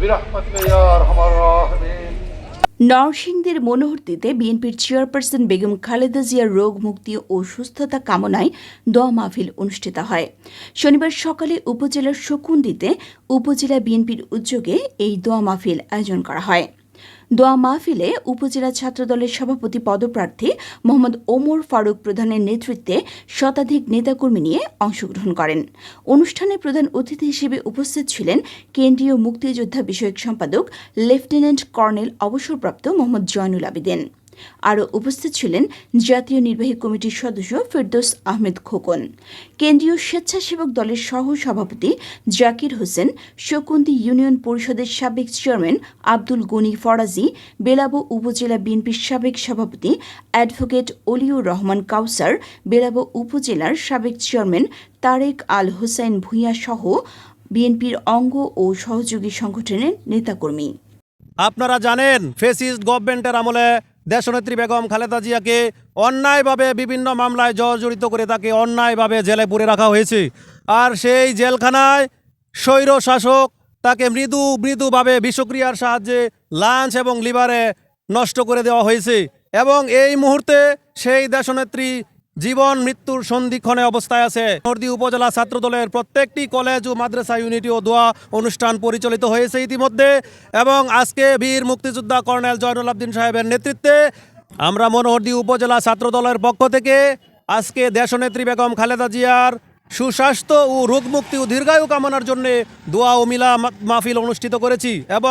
برحمتك يا أرحم الراحمين। নরসিংদীর মনোহরদীতে বিএনপির চেয়ারপারসন বেগম খালেদা জিয়ার রোগ মুক্তি ও সুস্থতা কামনায় দোয়া মাহফিল অনুষ্ঠিত হয়। শনিবার সকালে উপজেলার শকুন্দিতে উপজেলা বিএনপির উদ্যোগে এই দোয়া মাহফিল আয়োজন করা হয়। দোয়া মাহফিলে উপজেলা ছাত্রদলের সভাপতি পদপ্রার্থী মোহাম্মদ ওমর ফারুক প্রধানের নেতৃত্বে শতাধিক নেতাকর্মী নিয়ে অংশগ্রহণ করেন। অনুষ্ঠানে প্রধান অতিথি হিসেবে উপস্থিত ছিলেন কেন্দ্রীয় মুক্তিযোদ্ধা বিষয়ক সম্পাদক লেফটেন্যান্ট কর্নেল অবসরপ্রাপ্ত মোহাম্মদ জয়নুল আবেদিন। আরও উপস্থিত ছিলেন জাতীয় নির্বাহী কমিটির সদস্য ফেরদৌস আহমেদ খোকন, কেন্দ্রীয় স্বেচ্ছাসেবক দলের সহ সভাপতি জাকির হোসেন, শকুন্দি ইউনিয়ন পরিষদের সাবেক চেয়ারম্যান আব্দুল গনি ফরাজি, বেলাবো উপজেলা বিএনপির সাবেক সভাপতি অ্যাডভোকেট অলিউর রহমান কাউসার, বেলাবো উপজেলার সাবেক চেয়ারম্যান তারেক আল হোসাইন ভূঁইয়া সহ বিএনপির অঙ্গ ও সহযোগী সংগঠনের নেতাকর্মী। আপনারা জানেন ফ্যাসিস্ট গভর্নমেন্টের আমলে দেশনেত্রী বেগম খালেদা জিয়াকে অন্যায়ভাবে বিভিন্ন মামলায় জড়িত করে তাকে অন্যায়ভাবে জেলে পুরে রাখা হয়েছে। আর সেই জেলখানায় স্বৈর শাসক তাকে মৃদুভাবে বিষক্রিয়ার সাহায্যে লাঞ্চ এবং লিভারে নষ্ট করে দেওয়া হয়েছে এবং এই মুহূর্তে সেই দেশনেত্রী জীবন মৃত্যুর সন্ধিক্ষণে অবস্থায় আছে। নরসিংদী উপজেলা ছাত্রদলের প্রত্যেকটি কলেজ ও মাদ্রাসা ইউনিটি ও দোয়া অনুষ্ঠান পরিচালিত হয়েছে ইতিমধ্যে এবং আজকে বীর মুক্তিযোদ্ধা কর্নেল জয়নুল আবেদিন সাহেবের নেতৃত্বে আমরা মনোহরদী উপজেলা ছাত্রদলের পক্ষ থেকে আজকে দেশনেত্রী বেগম খালেদা জিয়ার সুস্বাস্থ্য ও রোগমুক্তি ও দীর্ঘায়ু কামনার জন্য দোয়া ও মিলা মাহফিল অনুষ্ঠিত করেছি এবং